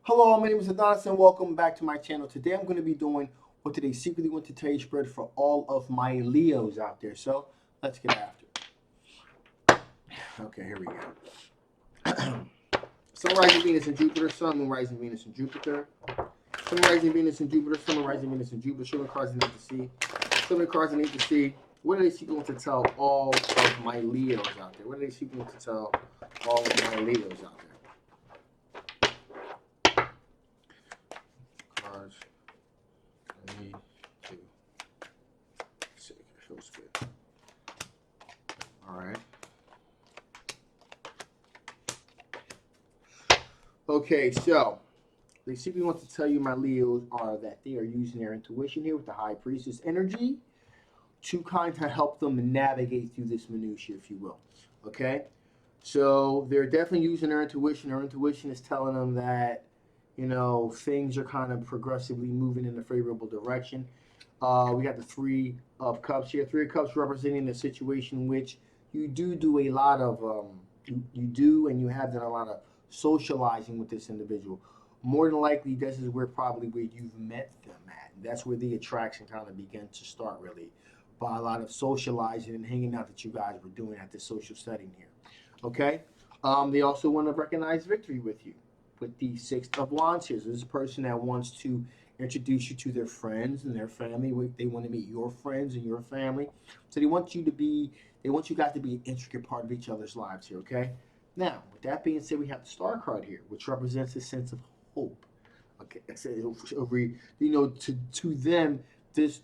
Hello, my name is Adonis and welcome back to my channel. Today I'm going to be doing what today secretly went to tell you spread for all of my Leos out there. So let's get after it. Okay, here we go. Sun rising Venus and Jupiter, Sun, Moon rising Venus and Jupiter. Sun rising Venus and Jupiter, Sun rising Venus and Jupiter. Show me cards I need to see. Show me cards I need to see. What are they secretly going to tell all of my Leos out there? What are they secretly going to tell all of my Leos out there? Cards. Three, two, six. Feels good. All right. Okay, so they simply want to tell you, my Leos, are that they are using their intuition here with the High Priestess energy to kind of help them navigate through this minutia, if you will. Okay, so they're definitely using their intuition. Their intuition is telling them that things are kind of progressively moving in a favorable direction. We got the Three of Cups here. Three of Cups representing a situation in which you do a lot of you do and you have done a lot of socializing with this individual. More than likely, this is where you've met them at. And that's where the attraction kind of began to start, really, by a lot of socializing and hanging out that you guys were doing at this social setting here. Okay. They also want to recognize victory with you with the Six of Wands here. So this is a person that wants to introduce you to their friends and their family. They want to meet your friends and your family. So they want you guys to be an intricate part of each other's lives here, okay? Now, with that being said, we have the Star card here, which represents a sense of hope. Okay, to them, this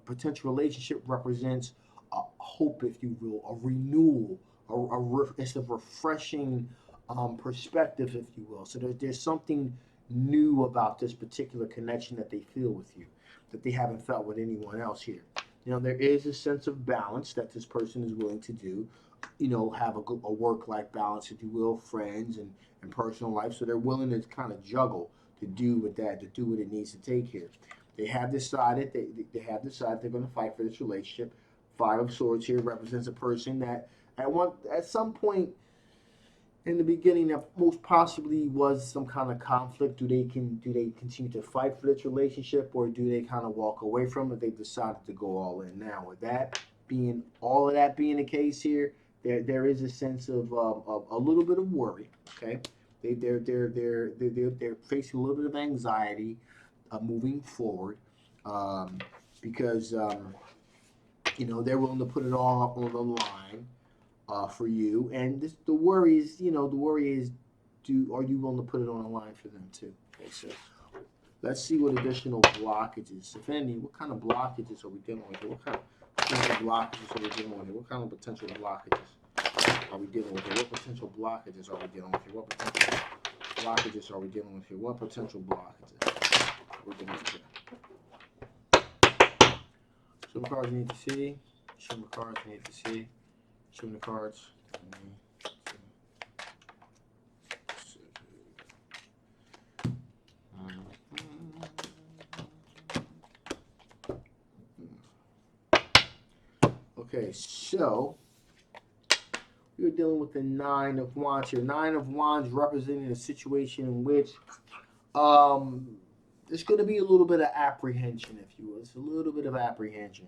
potential relationship represents a hope, if you will, a renewal, it's a refreshing perspective, if you will. So there's something new about this particular connection that they feel with you that they haven't felt with anyone else here. There is a sense of balance that this person is willing to do, have a work-life balance, if you will, friends and personal life. So they're willing to kind of juggle to do with that, to do what it needs to take here. They have decided they're going to fight for this relationship. Five of Swords here represents a person that at some point in the beginning that most possibly was some kind of conflict. Do they continue to fight for this relationship, or do they kind of walk away from it? They've decided to go all in. Now, with that being all of that being the case here, there is a sense of a little bit of worry. Okay, they're facing a little bit of anxiety moving forward, um, because they're willing to put it all up on the line for you. And the worry is, are you willing to put it on the line for them too? Okay, so let's see what additional blockages, if any, what kind of blockages are we dealing with here? What kind of potential blockages are we dealing with here? What kind of potential blockages are we dealing with here? What potential blockages are we dealing with here? What potential blockages are we dealing with here? What potential blockages are we dealing with here? Show me cards you need to see. Show me cards you need to see. Show me the cards. Okay, so we're dealing with the Nine of Wands here. Nine of Wands representing a situation in which there's going to be a little bit of apprehension, if you will. It's a little bit of apprehension,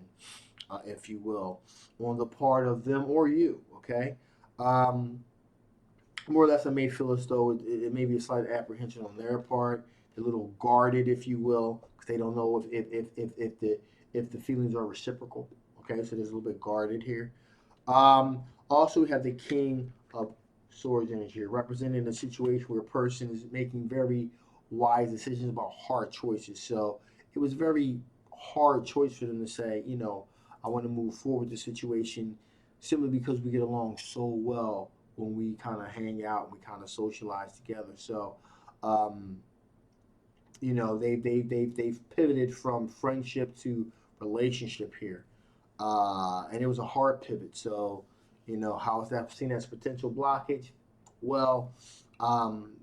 if you will, on the part of them or you. Okay, um, more or less, I may feel as though it may be a slight apprehension on their part. They're a little guarded, if you will, because they don't know if the feelings are reciprocal. Okay, so there's a little bit guarded here. Also, we have the King of Swords energy here, representing a situation where a person is making very wise decisions about hard choices. So it was a very hard choice for them to say, I want to move forward the situation simply because we get along so well when we kind of hang out and we kind of socialize together. So, um, they've pivoted from friendship to relationship here, and it was a hard pivot. So, how is that seen as potential blockage? Well,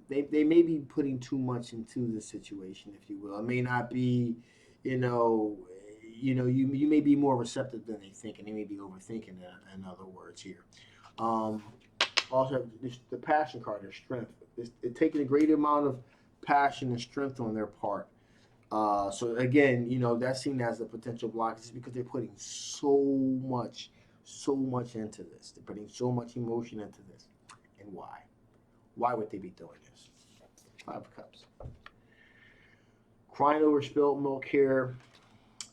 they may be putting too much into the situation, if you will. It may not be, you know, you may be more receptive than they think, and they may be overthinking it. In other words, here. Um, Also have the passion card, their strength. It's taking a great amount of passion and strength on their part. So again, that's seen as a potential block just because they're putting so much into this. They're putting so much emotion into this. And why? Why would they be doing this? Five of Cups. Crying over spilled milk here.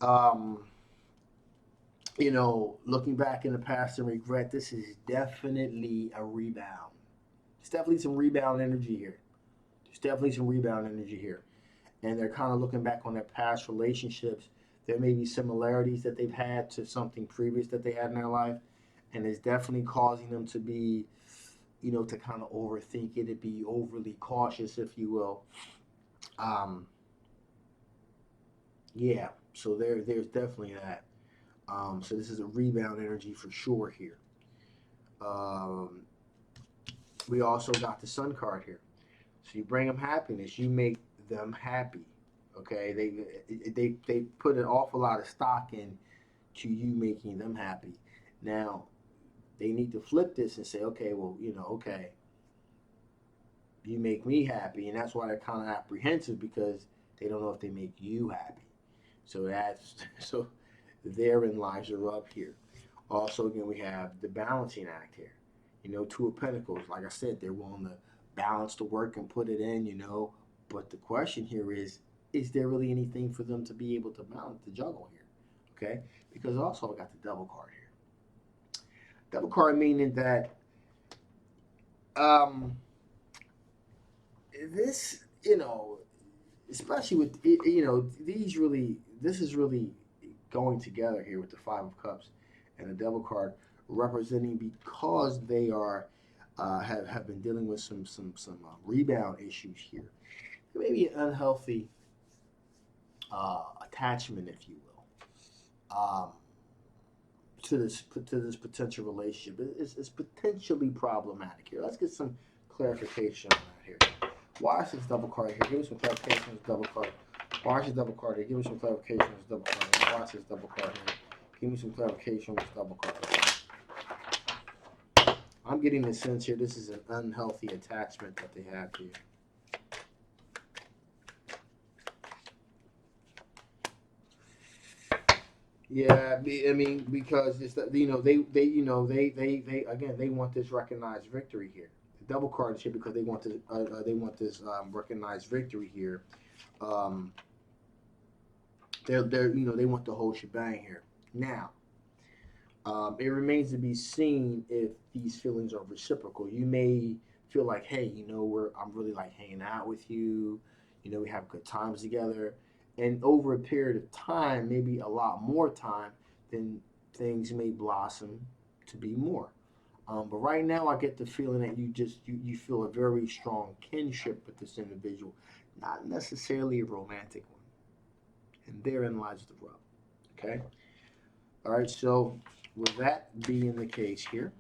Um, looking back in the past and regret, this is definitely a rebound. There's definitely some rebound energy here. And they're kind of looking back on their past relationships. There may be similarities that they've had to something previous that they had in their life, and it's definitely causing them to be, to kind of overthink it, to be overly cautious, if you will. Yeah, so there's definitely that. So this is a rebound energy for sure here. Um, we also got the Sun card here. So you bring them happiness, you make them happy. Okay, they put an awful lot of stock in to you making them happy. Now they need to flip this and say, okay, well, okay, you make me happy, and that's why they're kind of apprehensive because they don't know if they make you happy. So therein lies the rub here. Also, again, we have the balancing act here. Two of Pentacles. Like I said, they're willing to balance the work and put it in. But the question here is there really anything for them to be able to balance, to juggle here? Okay, because also I got the Devil card here. Devil card meaning that this, especially with this is really going together here with the Five of Cups and the Devil card representing because they are have been dealing with some rebound issues here. Maybe an unhealthy attachment, if you will, to this potential relationship. It's potentially problematic here. Let's get some clarification on that here. Why is this Double card here? Give me some clarification on this Double card. Why is this Double card here? Give me some clarification on this Double card here. Why is this Double card here? Give me some clarification on this Double card here. I'm getting the sense here this is an unhealthy attachment that they have here. Yeah, I mean, because it's they again they want this recognized victory here. The Double card is here because they want this recognized victory here. Um, they're they want the whole shebang here. Now, it remains to be seen if these feelings are reciprocal. You may feel like, hey, I'm really like hanging out with you. We have good times together, and over a period of time, maybe a lot more time, then things may blossom to be more. But right now, I get the feeling that you feel a very strong kinship with this individual, not necessarily a romantic one, and therein lies the rub. Okay. All right. So with that being the case here,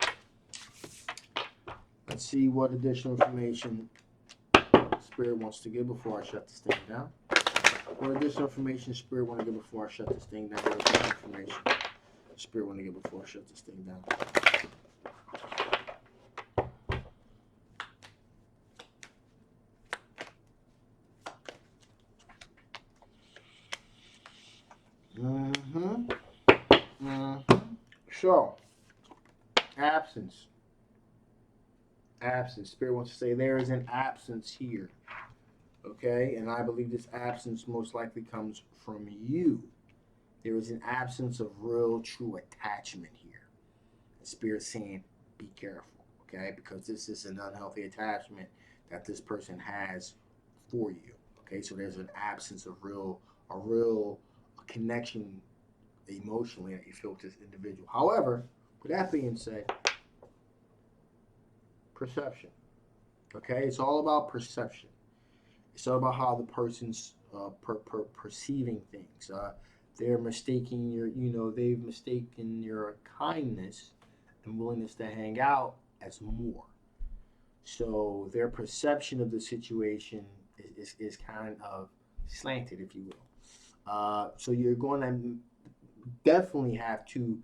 let's see what additional information Spirit wants to give before I shut this thing down. What additional information Spirit want to give before I shut this thing down? What additional information Spirit want to give before I shut this thing down? So, absence. Spirit wants to say there is an absence here. Okay, and I believe this absence most likely comes from you. There is an absence of real, true attachment here. The Spirit's saying, be careful, okay, because this is an unhealthy attachment that this person has for you. Okay, so there's an absence of a real connection emotionally that you feel with this individual. However, with that being said, perception. Okay, it's all about perception. It's all about how the person's perceiving things. They're mistaking they've mistaken your kindness and willingness to hang out as more. So their perception of the situation is kind of slanted, if you will. So you're going to definitely have to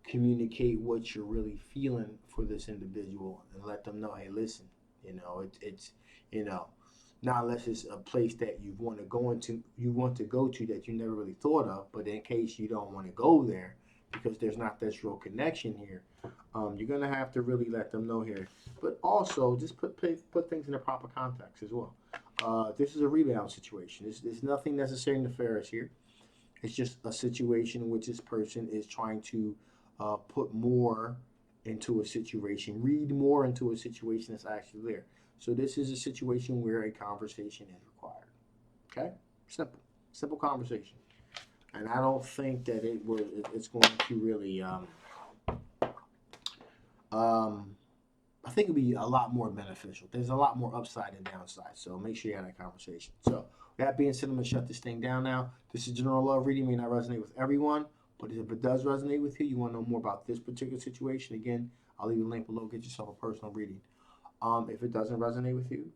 communicate what you're really feeling for this individual and let them know, hey, listen, it's you know, not unless it's a place that you want to go to that you never really thought of, but in case you don't want to go there because there's not this real connection here, you're gonna have to really let them know here. But also, just put things in the proper context as well. This is a rebound situation. There's nothing necessarily nefarious here. It's just a situation in which this person is trying to put more into a situation, read more into a situation that's actually there. So this is a situation where a conversation is required. Okay, simple conversation, and I don't think that it's going to really. I think it'd be a lot more beneficial. There's a lot more upside and downside. So make sure you have that conversation. So with that being said, I'm gonna shut this thing down now. This is general love reading. May not resonate with everyone, but if it does resonate with you, you want to know more about this particular situation. Again, I'll leave a link below. Get yourself a personal reading. If it doesn't resonate with you,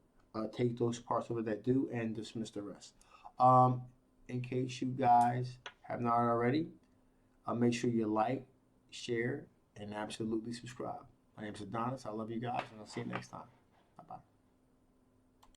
take those parts of it that do and dismiss the rest. In case you guys have not already, make sure you like, share, and absolutely subscribe. My name is Adonis. I love you guys, and I'll see you next time.